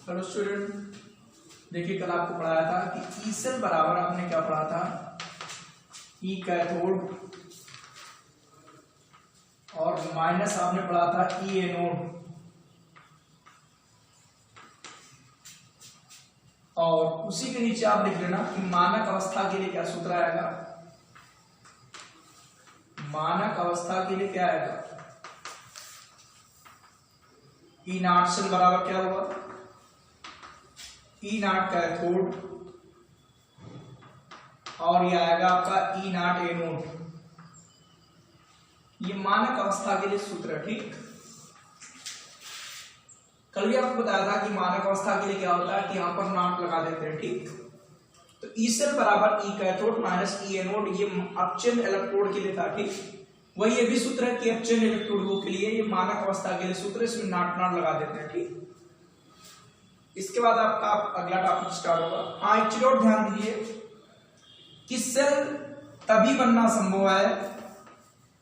Hello student, देखिए कल आपको पढ़ाया था कि ई सेल बराबर आपने क्या पढ़ा था, ई कैथोड और माइनस आपने पढ़ा था ई एनोड। और उसी के नीचे आप लिख लेना कि मानक अवस्था के लिए क्या सूत्र आएगा। मानक अवस्था के लिए क्या आएगा, ई नॉट सेल बराबर क्या होगा, ई नॉट कैथोड और ये आएगा आपका ई नॉट एनोड। ये मानक अवस्था के लिए सूत्र है। ठीक, कल भी आपको बताया था कि मानक अवस्था के लिए क्या होता है कि यहां पर नॉट लगा देते हैं। ठीक, तो ई सेल बराबर ई कैथोड माइनस ई एनोड, ये अपचयन इलेक्ट्रोड के लिए था। ठीक, वही ये भी सूत्र है कि अपचयन इलेक्ट्रोड के लिए ये मानक अवस्था के लिए सूत्र, इसमें नॉट लगा देते हैं। ठीक, इसके बाद आपका अगला टॉपिक स्टार्ट होगा। हाँ, एक चीज और ध्यान दीजिए कि सेल तभी बनना संभव है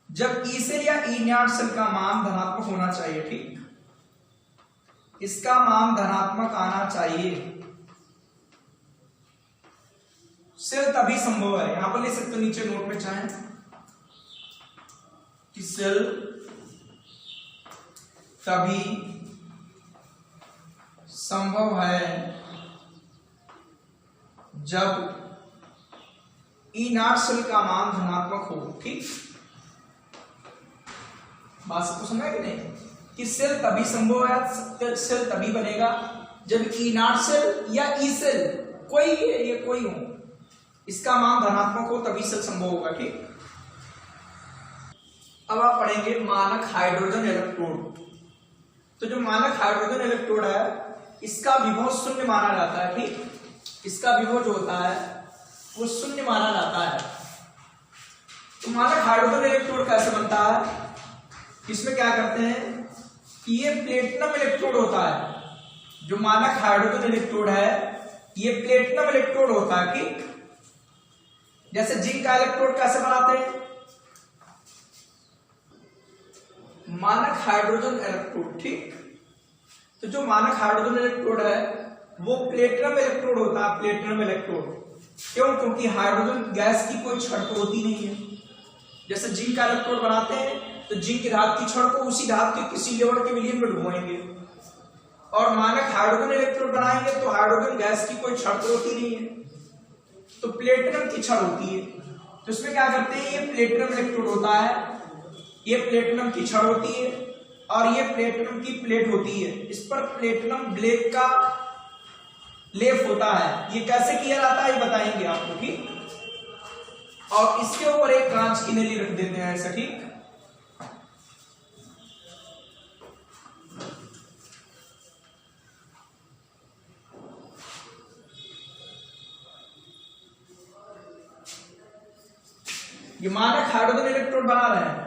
जब ई सेल या ई नॉट सेल का मान धनात्मक होना चाहिए। ठीक, इसका मान धनात्मक आना चाहिए, सेल तभी संभव है। यहां पर लिख सकते हो नीचे नोट में चाहें कि सेल तभी संभव है जब ई नॉट सेल का मान धनात्मक हो। ठीक, बात सबको समझ कि नहीं, कि सेल तभी संभव है, सेल तभी बनेगा जब ई नॉट सेल या ई सेल कोई ये कोई हो, इसका मान धनात्मक हो, तभी सेल संभव होगा। ठीक, अब आप पढ़ेंगे मानक हाइड्रोजन इलेक्ट्रोड। तो जो मानक हाइड्रोजन इलेक्ट्रोड है इसका विभव शून्य माना जाता है। ठीक, इसका विभव जो होता है वो शून्य माना जाता है। तो मानक हाइड्रोजन इलेक्ट्रोड कैसे बनता है, इसमें क्या करते हैं कि ये प्लेटिनम इलेक्ट्रोड होता है। जो मानक हाइड्रोजन इलेक्ट्रोड है ये प्लेटिनम इलेक्ट्रोड होता है। ठीक, जैसे जिंक का इलेक्ट्रोड कैसे बनाते हैं, मानक हाइड्रोजन इलेक्ट्रोड। ठीक, तो जो मानक हाइड्रोजन इलेक्ट्रोड है वो प्लेटिनम इलेक्ट्रोड होता है। प्लेटिनम इलेक्ट्रोड क्यों, क्योंकि हाइड्रोजन गैस की कोई छड़ तो होती नहीं है। जैसे जिंक का इलेक्ट्रोड बनाते हैं तो जिंक की धातु की छड़ को उसी धातु के किसी लेवल के विलयन में डुबोएंगे, और मानक हाइड्रोजन इलेक्ट्रोड बनाएंगे तो हाइड्रोजन गैस की कोई छड़ तो होती नहीं है, तो प्लेटिनम की छड़ होती है। तो इसमें क्या करते हैं, ये प्लेटिनम इलेक्ट्रोड होता है, ये प्लेटिनम की छड़ होती है और ये प्लेटिनम की प्लेट होती है। इस पर प्लेटिनम ब्लैक का लेप होता है। ये कैसे किया जाता है ये बताएंगे आपको। ठीक, और इसके ऊपर एक कांच की नली रख देते हैं ऐसा। ठीक, ये मानक हाइड्रोजन इलेक्ट्रोड बना रहे हैं।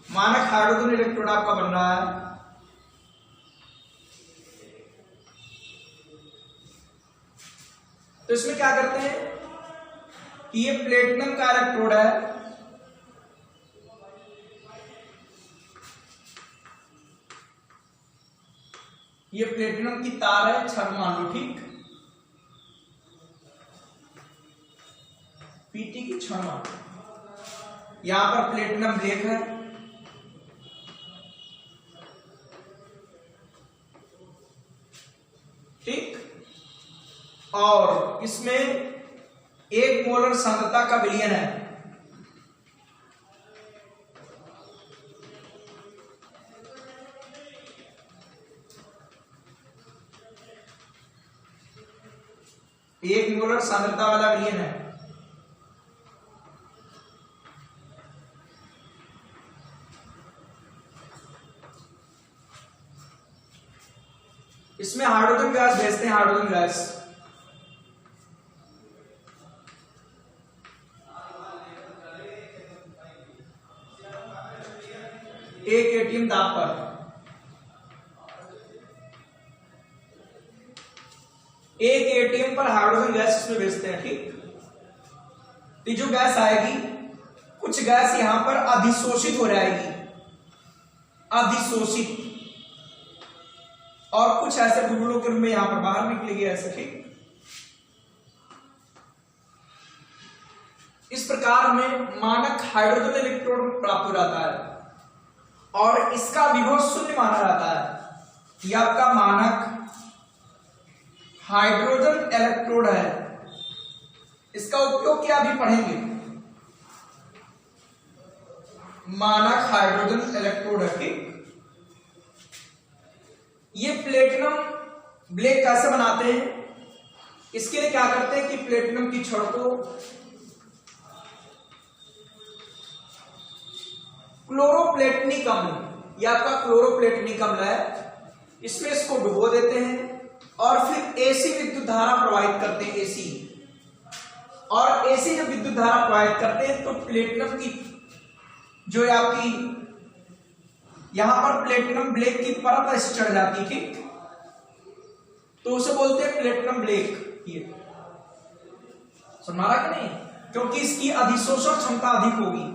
मानक हाइड्रोजन इलेक्ट्रोड आपका बन रहा है। तो इसमें क्या करते हैं कि ये प्लेटिनम का इलेक्ट्रोड है, ये प्लेटिनम की तार है, छड़ मान लो। ठीक, पीटी की छड़ मान लो। यहां पर प्लेटिनम ब्लैक है, ठीक, और इसमें 1 मोलर सांद्रता का विलयन है। एक मोलर सांद्रता वाला विलयन है। इसमें हाइड्रोजन गैस भेजते हैं, हाइड्रोजन गैस। एक एटीएम दाब पर एक एटीएम पर हाइड्रोजन गैस इसमें भेजते हैं। ठीक, तो जो गैस आएगी कुछ गैस यहां पर अधिशोषित हो जाएगी, अधिशोषित, और कुछ ऐसे बुलबुलों के रूप में यहां पर बाहर निकलेगी ऐसे। ठीक, इस प्रकार हमें मानक हाइड्रोजन इलेक्ट्रोड प्राप्त हो जाता है और इसका विभव शून्य माना जाता है। यह आपका मानक हाइड्रोजन इलेक्ट्रोड है। इसका उपयोग क्या अभी पढ़ेंगे। मानक हाइड्रोजन इलेक्ट्रोड है। ठीक, ये प्लेटिनम ब्लैक कैसे बनाते हैं, इसके लिए क्या करते हैं कि प्लेटिनम की छड़ को क्लोरोप्लेटिनिक अम्ल, यह आपका क्लोरोप्लेटिनिक अम्ल है, इसमें इसको डुबो देते हैं और फिर एसी विद्युत धारा प्रवाहित करते हैं। एसी, और एसी जब विद्युत धारा प्रवाहित करते हैं तो प्लेटिनम की जो है आपकी यहां पर प्लेटिनम ब्लैक की परत ऐसे चढ़ जाती है। ठीक, तो उसे बोलते हैं प्लेटिनम ब्लैक। ये सुना रहा कि नहीं, क्योंकि इसकी अधिशोषण क्षमता अधिक होगी,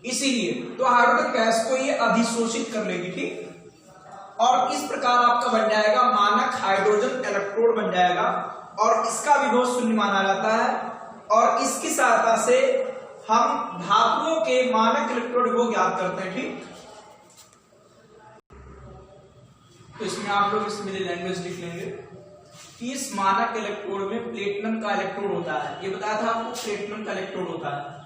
इसीलिए तो हाइड्रोजन गैस को ये अधिशोषित कर लेगी। ठीक, और इस प्रकार आपका बन जाएगा मानक हाइड्रोजन इलेक्ट्रोड बन जाएगा और इसका विभव शून्य माना जाता है और इसकी सहायता से हम धातुओं के मानक इलेक्ट्रोड को ज्ञात करते हैं। ठीक, तो इसमें आप लोग इसमें लैंग्वेज लिख लेंगे कि इस मानक इलेक्ट्रोड में प्लेटिनम का इलेक्ट्रोड होता है। ये बताया था आपको, प्लेटिनम का इलेक्ट्रोड होता है।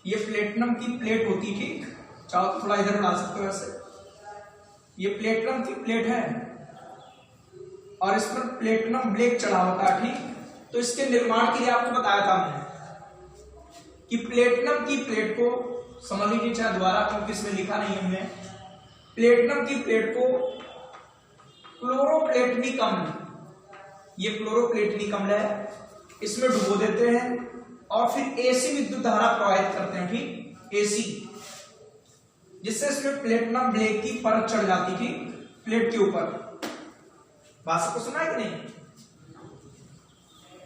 ये प्लेटिनम की प्लेट होती। ठीक, चाहो तो थोड़ा इधर डाल सकते हो ऐसे। ये प्लेटिनम की प्लेट है और इस पर प्लेटिनम ब्लैक चढ़ा होता है। ठीक, तो इसके निर्माण के लिए आपको बताया था मैंने कि प्लेटिनम की प्लेट को समझ लीजिए, चाहे द्वारा, क्योंकि इसमें लिखा नहीं है हमने, प्लेटिनम की प्लेट को क्लोरोप्लेटिनिक अम्ल, ये क्लोरोप्लेटिनिक अम्ल है, इसमें डुबो देते हैं और फिर एसी विद्युत धारा प्रवाहित करते हैं। ठीक, एसी, जिससे इसमें प्लेटिनम ब्लैक की परत चढ़ जाती थी प्लेट के ऊपर। बात सबको सुना है कि नहीं।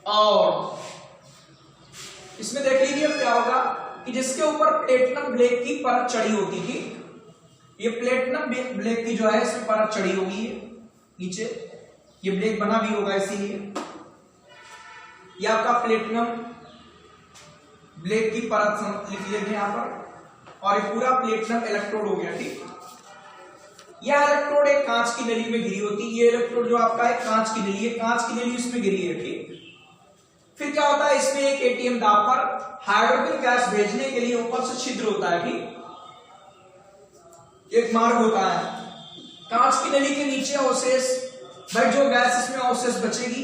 और इसमें देख लीजिए अब क्या होगा कि जिसके ऊपर प्लेटिनम ब्लैक की परत चढ़ी होती थी, ये प्लेटिनम ब्लैक की जो है इसमें परत चढ़ी होगी नीचे, ये ब्लैक बना भी होगा, इसीलिए ये आपका प्लेटिनम ब्लैक की परत लिख लेंगे यहां पर, और ये पूरा प्लेटिनम इलेक्ट्रोड हो गया। ठीक, यह इलेक्ट्रोड एक कांच की नली में गिरी होती है। ये इलेक्ट्रोड जो आपका है कांच की नली है, कांच की नली इसमें गिरी है। ठीक, फिर क्या होता है, इसमें एक एटीएम दाब पर हाइड्रोजन गैस भेजने के लिए ऊपर से छिद्र होता है। ठीक, एक मार्ग होता है कांच की नली के नीचे अवशेष, भाई जो गैस इसमें अवशेष बचेगी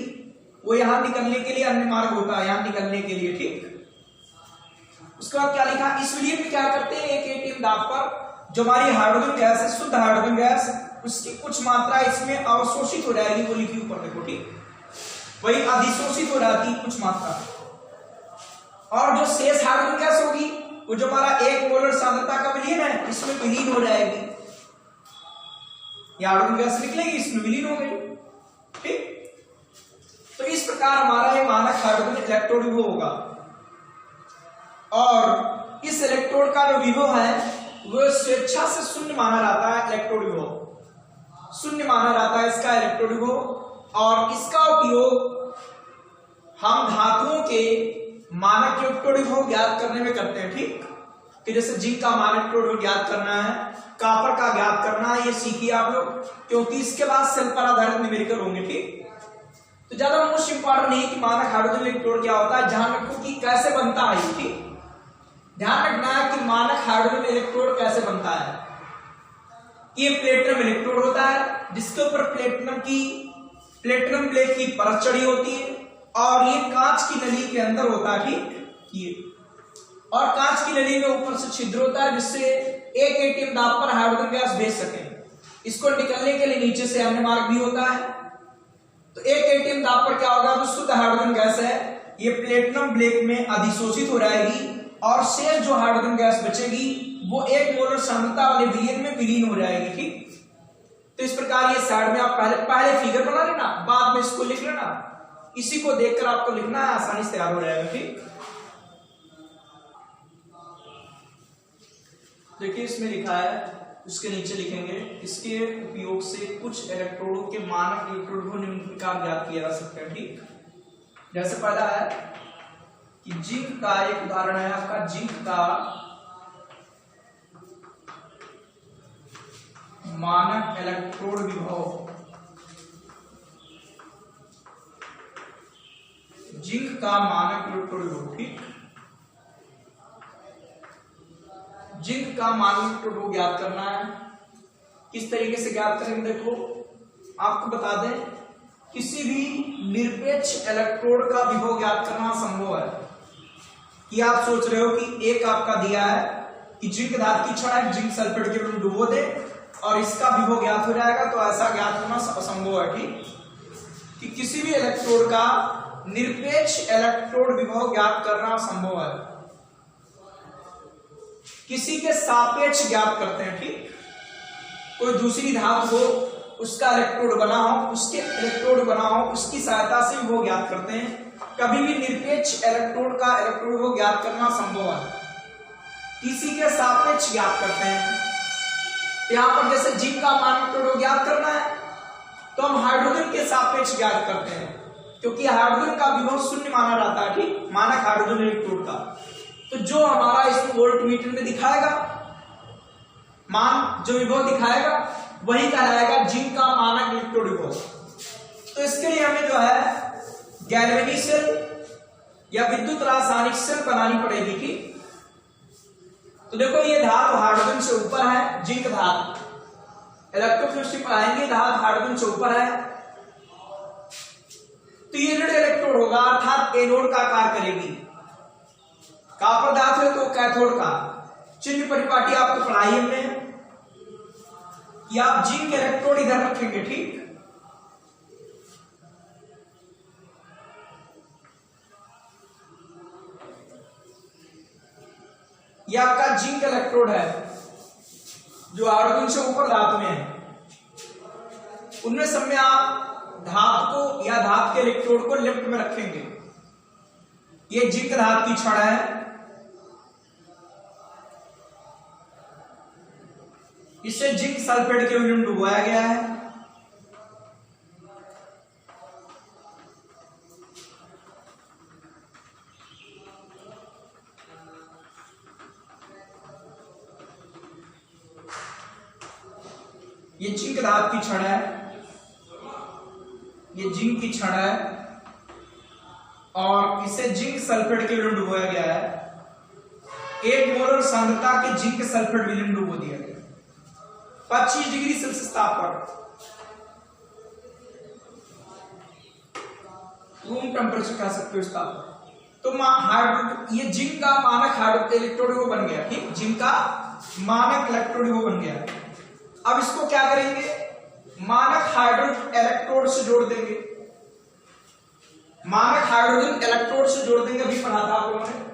वो यहां निकलने के लिए अन्य मार्ग होता है, यहां निकलने के लिए। ठीक, उसके बाद क्या लिखा, इसलिए भी क्या करते हैं, एक एटीएम दाब पर जो हमारी हाइड्रोजन गैस है, शुद्ध हाइड्रोजन गैस, उसकी कुछ मात्रा इसमें अवशोषित हो जाएगी, वो लिखी ऊपर देखो। ठीक, वही अधिशोषित हो जाती कुछ मात्रा, और जो शेष हाइड्रोजन गैस होगी वो जो हमारा 1 मोलर सांद्रता का विलीन है इसमें विलीन हो जाएगी। हाइड्रोजन गैस निकलेगी, इसमें विलीन हो गई। ठीक, तो इस प्रकार हमारा ये मानक हाइड्रोजन इलेक्ट्रोड विभव होगा और इस इलेक्ट्रोड का जो विभव है वो स्वेच्छा से शून्य माना जाता है। इलेक्ट्रोड विभव शून्य माना जाता है इसका इलेक्ट्रोड विभव, और इसका उपयोग हम धातुओं के मानक इलेक्ट्रोड विभव ज्ञात करने में करते हैं। ठीक, कि जैसे जिंक का मानक इलेक्ट्रोड विभव ज्ञात करना है, कॉपर का ज्ञात करना है, ये सीखिए आप लोग, क्योंकि इसके बाद सेल पर आधारित न्यूमेरिकल होंगे। ठीक, तो ज्यादा मोस्ट इंपॉर्टेंट नहीं कि मानक हाइड्रोजन इलेक्ट्रोड क्या होता है, ध्यान रखो कि कैसे बनता है। ठीक, ध्यान रखना है कि मानक हाइड्रोजन इलेक्ट्रोड कैसे बनता है। ये प्लेटिनम इलेक्ट्रोड होता है जिसके ऊपर प्लेटिनम ब्लैक की परत चढ़ी होती है और ये कांच की नली के अंदर होता है। ठीक, ये और कांच की नली में ऊपर से छिद्र होता है जिससे एक एटीएम दाब पर हाइड्रोजन गैस भेज सके। इसको निकलने के लिए नीचे से अन्य मार्ग भी होता है। तो एक एटीएम दाब पर क्या होगा, जो शुद्ध हाइड्रोजन गैस है ये प्लेटिनम ब्लैक में अधिशोषित हो जाएगी और शेष जो हाइड्रोजन गैस बचेगी वो 1 मोलर सांद्रता वाले विलयन में विलीन हो जाएगी। ठीक, तो इस प्रकार ये साइड में आप पहले फिगर बना लेना, बाद में इसको लिख लेना, इसी को देखकर आपको लिखना है, आसानी से तैयार हो जाएगा। ठीक, देखिए इसमें लिखा है, उसके नीचे लिखेंगे इसके उपयोग से कुछ इलेक्ट्रोडों के मानक इलेक्ट्रोड को निम्न प्रकार ज्ञात किया जा सकता है। ठीक, जैसे पहला है कि जिंक का, एक उदाहरण है आपका जिंक का मानक इलेक्ट्रोड विभव, जिंक का मानक इलेक्ट्रोड विभव। ठीक, जिंक का मानक इलेक्ट्रोड को ज्ञात करना है। किस तरीके से ज्ञात करेंगे, देखो आपको बता दें, किसी भी निरपेक्ष इलेक्ट्रोड का विभव ज्ञात करना संभव है। कि आप सोच रहे हो कि एक आपका दिया है कि जिंक धातु की छड़ है, जिंक सल्फेट के में डुबो दे और इसका विभव ज्ञात हो जाएगा, तो ऐसा ज्ञात करना असंभव है। ठीक, कि किसी भी इलेक्ट्रोड का निरपेक्ष इलेक्ट्रोड विभव ज्ञात करना संभव है, किसी के सापेक्ष ज्ञात करते हैं। ठीक, कोई दूसरी धातु हो, उसका इलेक्ट्रोड बना हो, उसके इलेक्ट्रोड बना हो, उसकी सहायता से विभव ज्ञात करते हैं। कभी भी निरपेक्ष इलेक्ट्रोड का इलेक्ट्रोड विभव ज्ञात करना संभव है, किसी के सापेक्ष ज्ञात करते हैं। यहां पर जैसे जिंक का मानक इलेक्ट्रोड ज्ञात करना है तो हम हाइड्रोजन के सापेक्ष ज्ञात करते हैं, क्योंकि हाइड्रोजन का विभव शून्य माना जाता है। ठीक, मानक हाइड्रोजन इलेक्ट्रोड का, तो जो हमारा इस वोल्टमीटर में दिखाएगा मान, जो विभव दिखाएगा वही कहलाएगा जिंक का मानक इलेक्ट्रोड विभव। तो इसके लिए हमें जो है गैल्वेनिक सेल या विद्युत रासायनिक सेल बनानी पड़ेगी। ठीक, तो देखो ये धातु हाइड्रोजन से ऊपर है, जिंक धातु, इलेक्ट्रोकेमिस्ट्री पढ़ाएंगे, धातु हाइड्रोजन से ऊपर है, तो ये ऋण इलेक्ट्रोड होगा, अर्थात एनोड का कार्य करेगी। कॉपर धातु है तो कैथोड का। चिन्ह परिपाटी आपको पढ़ाई हमने कि आप जिंक इलेक्ट्रोड इधर रखेंगे। ठीक, ये आपका जिंक इलेक्ट्रोड है जो हाइड्रोजन से ऊपर धातु में है। उनमें सब में आप धातु को या धातु के इलेक्ट्रोड को लेफ्ट में रखेंगे। ये जिंक धातु की छड़ है, इसे जिंक सल्फेट के में डुबाया गया है। ये जिंक धातु की छड़ है, ये जिंक की छड़ है और इसे जिंक सल्फेट के में डुबाया गया है। 1 मोलर सांद्रता के जिंक सल्फेट विलयन डुबो दिया गया 25 डिग्री सेल्सियस तापमान, रूम टेम्परेचर कह सकते हो इस तापमान। तो ये जिंक का मानक हाइड्रोजन इलेक्ट्रोड वो बन गया। ठीक, जिंक का मानक इलेक्ट्रोड वो बन गया। अब इसको क्या करेंगे, मानक हाइड्रोजन इलेक्ट्रोड से जोड़ देंगे, मानक हाइड्रोजन इलेक्ट्रोड से जोड़ देंगे, अभी पढ़ा था आप लोगों ने।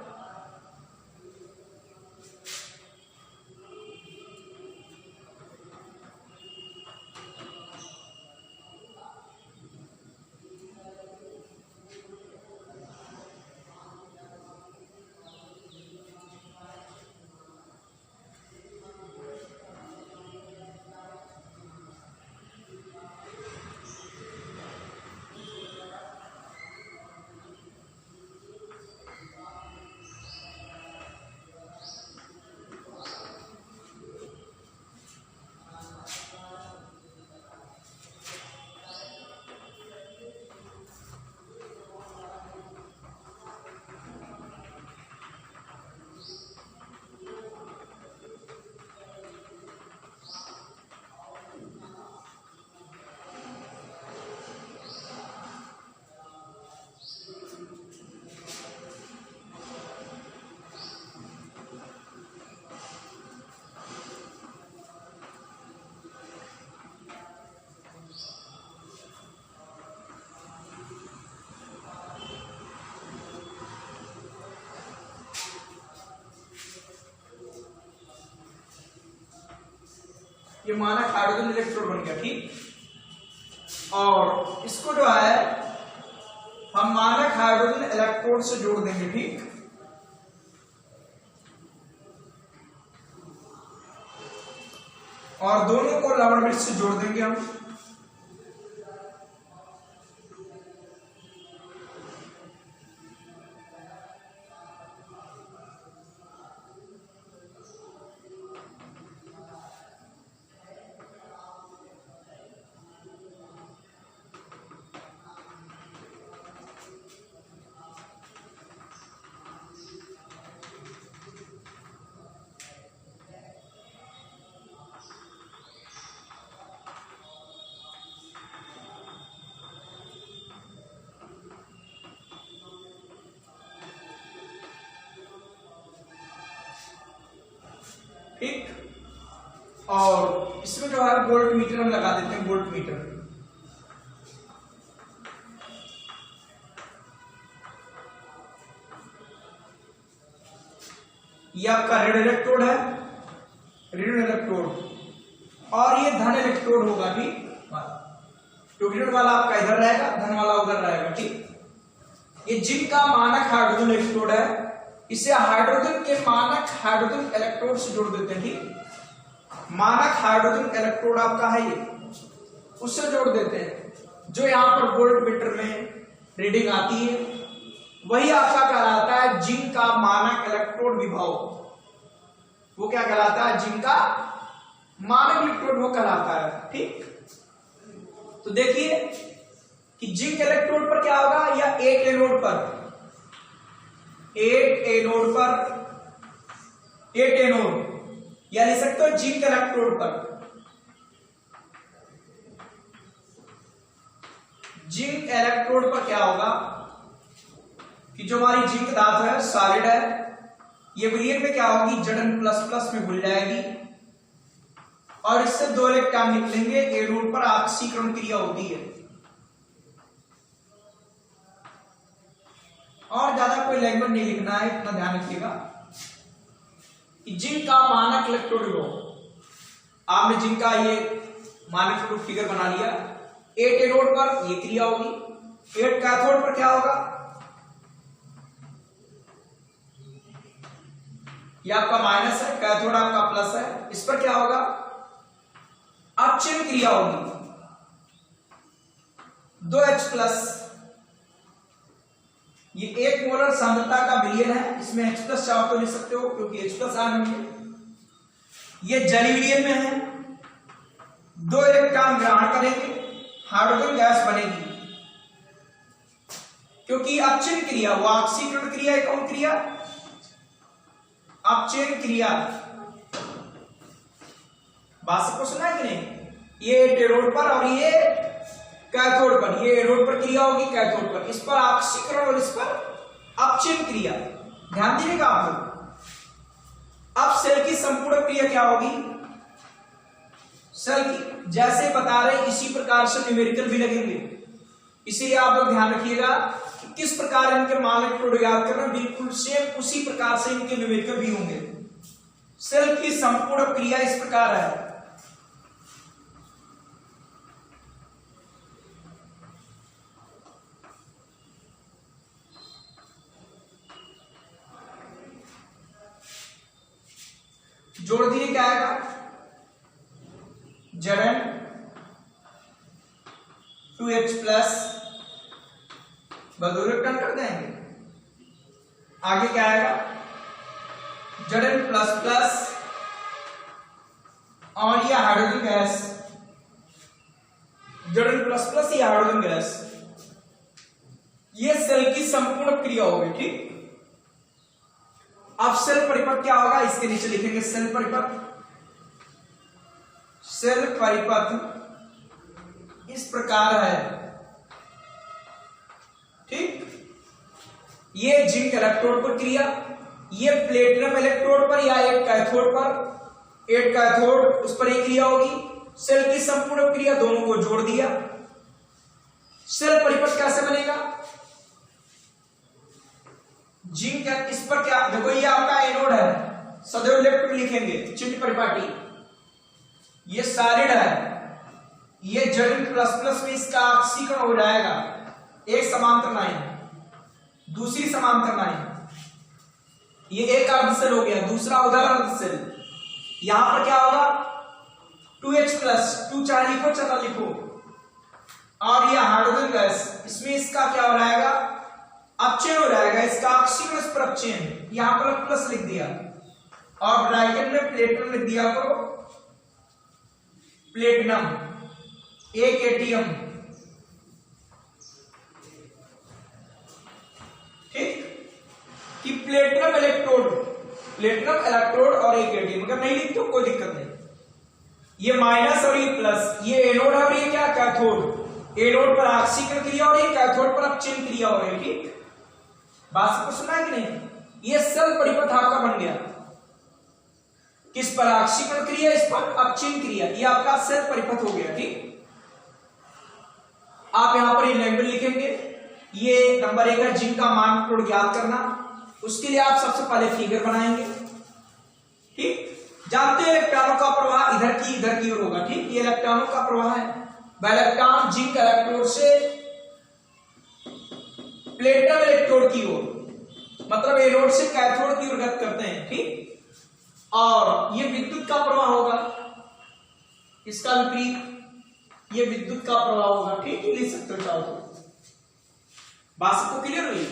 ये मानक हाइड्रोजन इलेक्ट्रोड बन गया। ठीक, और इसको जो है हम मानक हाइड्रोजन इलेक्ट्रोड से जोड़ देंगे। ठीक, और दोनों को लवण वृत्त से जोड़ देंगे हम। ठीक, और इसमें जो है वोल्ट मीटर हम लगा देते हैं, वोल्ट मीटर। ये आपका ऋण इलेक्ट्रोड है, ऋण इलेक्ट्रोड, और ये धन इलेक्ट्रोड होगा। ठीक, तो ऋण वाला आपका इधर रहेगा, धन वाला उधर रहेगा। ठीक, ये जिनका मानक हाइड्रोजन इलेक्ट्रोड है, इसे हाइड्रोजन के मानक हाइड्रोजन इलेक्ट्रोड से जोड़ देते हैं। ठीक, मानक हाइड्रोजन इलेक्ट्रोड आपका है ये, उससे जोड़ देते हैं। जो यहां पर वोल्ट मीटर में रीडिंग आती है वही आपका कहलाता है जिंक का मानक इलेक्ट्रोड विभव। वो क्या कहलाता है? जिंक का मानक इलेक्ट्रोड वो कहलाता है। ठीक, तो देखिए कि जिंक इलेक्ट्रोड पर क्या होगा, या 8 एनोड पर, 8 एनोड पर, 8 एनोड, या लिख सकते हो जिंक इलेक्ट्रोड पर। जिंक इलेक्ट्रोड पर क्या होगा कि जो हमारी जिंक धातु है सॉलिड है, ये विलयन में क्या होगी, Zn++ में घुल जाएगी और इससे 2 इलेक्ट्रॉन निकलेंगे। एनोड पर ऑक्सीकरण क्रिया होती है। और ज्यादा कोई लैंग्वेज नहीं लिखना है, इतना ध्यान रखिएगा कि जिंक का मानक इलेक्ट्रोड हो। आपने जिंक का ये मानक इलेक्ट्रोड फिगर बना लिया। 8 एनोड पर ये क्रिया होगी, 8 कैथोड पर क्या होगा, ये आपका माइनस है, कैथोड आपका प्लस है, इस पर क्या होगा, अपचयन क्रिया होगी, 2H+। ये 1 मोलर सांद्रता का विलयन है, इसमें H+ चाहो तो लिख सकते हो क्योंकि H+ आयन होंगे। ये जली विलयन में है, 2 इलेक्ट्रॉन ग्रहण करेंगे, हाइड्रोजन गैस बनेगी। क्योंकि अपचयन क्रिया, वो ऑक्सीकरण क्रिया, कौन क्रिया, अपचयन क्रिया। बात सबको सुना है कि नहीं? ये एनोड पर और ये कैथोड पर, ये एनोड पर क्रिया होगी, कैथोड पर, इस पर ऑक्सीकरण और इस पर अपचयन क्रिया। ध्यान दीजिएगा आप लोग। अब सेल की संपूर्ण क्रिया क्या होगी, सेल की जैसे बता रहे इसी प्रकार से न्यूमेरिकल भी लगेंगे, इसीलिए आप लोग ध्यान रखिएगा कि किस प्रकार इनके मानक इलेक्ट्रोड याद करना, बिल्कुल सेम उसी प्रकार से इनके न्यूमेरिकल भी होंगे। सेल की संपूर्ण क्रिया इस प्रकार है। जोड़ दिए क्या आएगा, Zn 2H+ बदौलत टर्न कर देंगे। आगे क्या आएगा, Zn++ और ये हाइड्रोजन गैस, Zn++ ये हाइड्रोजन गैस, ये सेल की संपूर्ण क्रिया होगी। ठीक, अब सेल परिपथ क्या होगा, इसके नीचे लिखेंगे सेल परिपथ। सेल परिपथ इस प्रकार है। ठीक, ये जिंक इलेक्ट्रोड पर क्रिया, ये प्लेटिनम इलेक्ट्रोड पर या एक कैथोड पर, 8 कैथोड, उस पर एक क्रिया होगी। सेल की संपूर्ण क्रिया, दोनों को जोड़ दिया। सेल परिपथ कैसे बनेगा, जिंक इस पर क्या, देखो ये आपका एनोड है, सदैव लेफ्ट में लिखेंगे चिन्ह परिपाटी। ये सॉलिड है, ये Zn++ में इसका ऑक्सीकरण हो जाएगा, एक समांतर लाइन, दूसरी समांतर लाइन, ये एक अर्ध सेल हो गया, दूसरा उधर अर्ध सेल। यहां पर क्या होगा, 2H प्लस, 2 चाहे लिखो चाहे लिखो, और ये हाइड्रोजन गैस, इसमें इसका क्या हो जाएगा, अपचयन हो जाएगा, इसका ऑक्सीजन पर अपचयन, यहां पर प्लस लिख दिया और ब्रैकेट में प्लेटिनम लिख दिया करो, प्लेटिनम एक एटीएम, ठीक, कि प्लेटिनम इलेक्ट्रोड और एक एटीएम, अगर नहीं लिखते तो कोई दिक्कत नहीं, ये माइनस और ये प्लस, ये एनोड है और ये क्या कैथोड, एनोड पर ऑक्सीकरण क्रिया और ये कैथोड पर अपचयन क्रिया हो रही है, ठीक, बात सबको सुना है कि नहीं, ये सेल परिपथ आपका बन गया, किस पर, ऑक्सीकरण क्रिया, इस पर अपचयन क्रिया, ये आपका सेल परिपथ हो गया, ठीक। आप यहां पर इलेक्ट्रॉन लिखेंगे, ये नंबर 1 है जिनका मान कोड ज्ञात करना, उसके लिए आप सबसे पहले फिगर बनाएंगे, ठीक, जानते हैं इलेक्ट्रॉनों का प्रवाह इधर की ओर होगा, ठीक, ये इलेक्ट्रॉनों का प्रवाह है, इलेक्ट्रॉन जिंक इलेक्ट्रोड से प्लेटिनम इलेक्ट्रोड की ओर, मतलब एनोड से कैथोड की ओर गति करते हैं, ठीक, और ये विद्युत का प्रवाह होगा, इसका विपरीत ये विद्युत का प्रवाह होगा, ठीक, लिख सकते हो चाहो तो, बात सबको क्लियर हुई,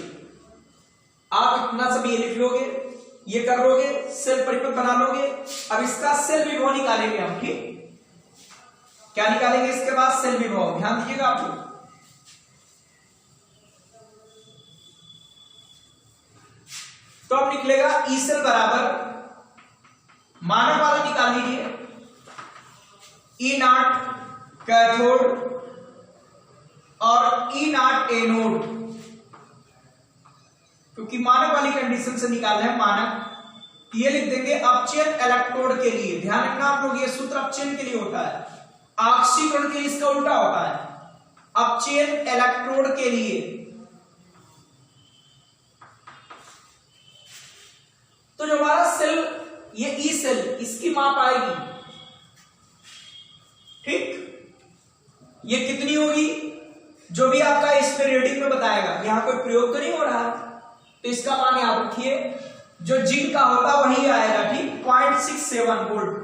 आप इतना सब ये लिख लोगे, ये कर लोगे, सेल परिपथ बना लोगे, अब इसका सेल विभव निकालेंगे हम, ठीक, क्या निकालेंगे इसके बाद, सेल विभव, ध्यान दीजिएगा आप लोग, तो अब निकलेगा ई सेल बराबर, मानक वाला निकाल लीजिए, ई नॉट कैथोड और ई नॉट एनोड, क्योंकि मानक वाली कंडीशन से निकालना है मानक, ये लिख देंगे अपचयन इलेक्ट्रोड के लिए, ध्यान रखना आप लोग, ये सूत्र अपचयन के लिए होता है, ऑक्सीकरण के लिए इसका उल्टा होता है, अपचयन इलेक्ट्रोड के लिए, तो जो हमारा सेल, ये ई सेल, इसकी माप आएगी, ठीक, ये कितनी होगी, जो भी आपका इस पे रीडिंग में बताएगा, यहां कोई प्रयोग तो नहीं हो रहा, तो इसका मान याद रखिए, जो जिंक का होता वही आएगा, ठीक, 0.67 वोल्ट,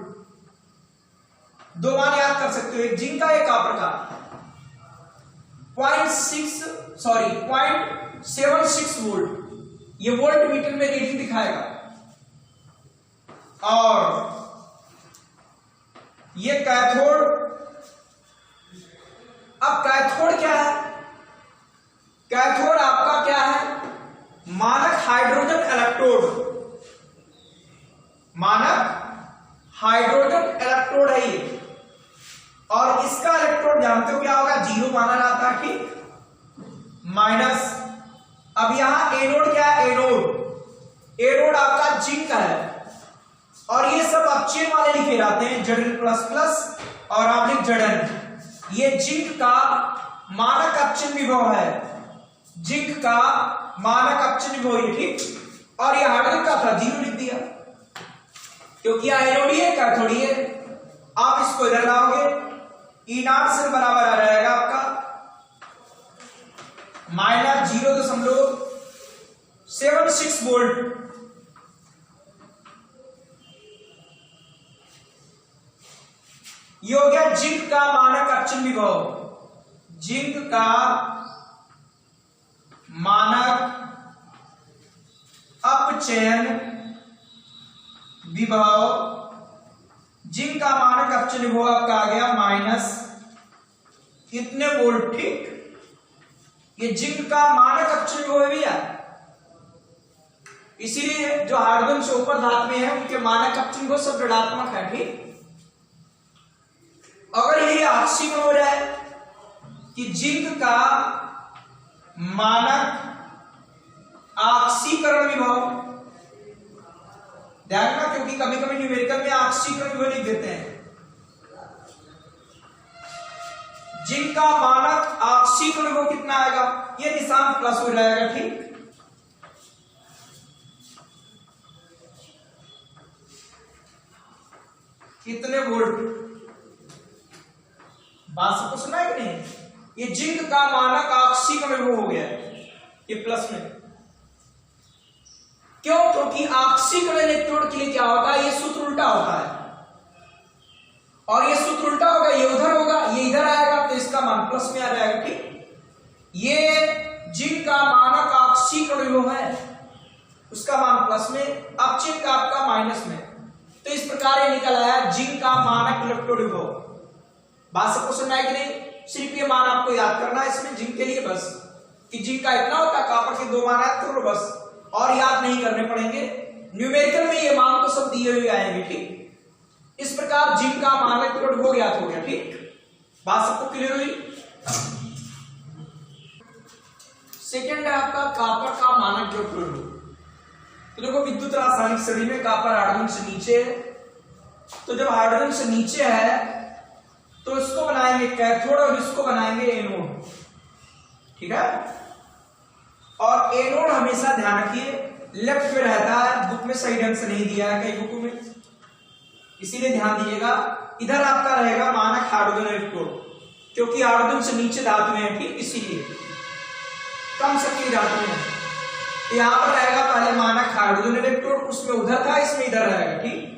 दो मान याद कर सकते हो, एक जिंक का, एक कॉपर का, 0.76 वोल्ट, ये वोल्ट मीटर में रीडिंग दिखाएगा, और ये कैथोड, अब कैथोड क्या है, कैथोड आपका क्या है, मानक हाइड्रोजन इलेक्ट्रोड, मानक हाइड्रोजन इलेक्ट्रोड है ये, और इसका इलेक्ट्रोड जानते हो क्या होगा, 0 माना जाता है, ठीक, माइनस, अब यहां एनोड क्या है, एनोड आपका जिंक है, और ये सब अपचयन वाले लिखे जाते हैं, Zn प्लस प्लस और आप लिख Zn, ये जिंक का मानक अपचयन विभव है, जिंक का मानक अपचयन विभव है, ठीक, और ये हाइड्रोजन का था, 0 लिख दिया, क्योंकि यह एनोड है, कैथोड है, आप इसको इधर लाओगे, ई नॉट से बराबर आ जाएगा आपका माइनस 0.76 वोल्ट, ये हो गया जिंक का मानक अपचयन विभव, जिंक का मानक अपचयन विभव, जिंक का मानक अपचयन विभव आपका आ गया माइनस कितने वोल्ट, ठीक, ये जिंक का मानक अपचयन विभव है भैया, इसीलिए जो हाइड्रोजन से ऊपर धातु में है उनके मानक अपचयन विभव सब ऋणात्मक है, ठीक। अगर यही ऑक्सीकरण हो जाए कि जिंक का मानक ऑक्सीकरण विभव, ध्यान रखना, क्योंकि कभी कभी न्यूमेरिकल में ऑक्सीकरण विभव लिख देते हैं, जिंक का मानक ऑक्सीकरण विभव कितना आएगा, ये निशान प्लस हो जाएगा, ठीक, कितने वोल्ट, बात सबको सुना है कि नहीं, ये जिंक का मानक ऑक्सीकरण विभव हो गया है, ये प्लस में, क्यों, क्योंकि ऑक्सीकरण इलेक्ट्रोड के लिए क्या होता है, ये सूत्र उल्टा होता है, और ये सूत्र उल्टा होगा, ये उधर होगा, ये इधर आएगा, तो इसका मान प्लस में आ जाएगा। ठीक, ये जिंक का मानक ऑक्सीकरण विभव है, उसका मान प्लस में, अपचिंक आपका माइनस में। तो इस प्रकार ये निकल आया जिंक का मानक इलेक्ट्रोड विभव। बात सबको समझ आई कि नहीं? सिर्फ ये मान आपको याद करना है इसमें जिंक के लिए बस, कि जिंक का इतना होता है, कॉपर के 2 मान याद कर लो बस, और याद नहीं करने पड़ेंगे। न्यूमेरिकल में ये मान तो सब दिए हुए आएंगे। ठीक, इस प्रकार जिंक का मानक इलेक्ट्रोड विभव ज्ञात हो गया। ठीक, बात सबको क्लियर हुई? सेकेंड है आपका कॉपर का मानक इलेक्ट्रोड विभव। तो देखो विद्युत रासायनिक श्रेणी में कॉपर हाइड्रोजन से नीचे है, तो जब हाइड्रोजन से नीचे है तो इसको बनाएंगे कैथोड और इसको बनाएंगे एनोड। ठीक है, और एनोड हमेशा ध्यान रखिए लेफ्ट में रहता है, बुक में सही ढंग से नहीं दिया है कई बुकों में, इसीलिए ध्यान दीजिएगा। इधर आपका रहेगा मानक हाइड्रोजन इलेक्ट्रोड, क्योंकि हाइड्रोजन से नीचे धातु है, ठीक, इसीलिए कम सक्रिय धातु है। यहां पर रहेगा पहले मानक हाइड्रोजन इलेक्ट्रोड, उसमें उधर था, इसमें इधर रहेगा। ठीक,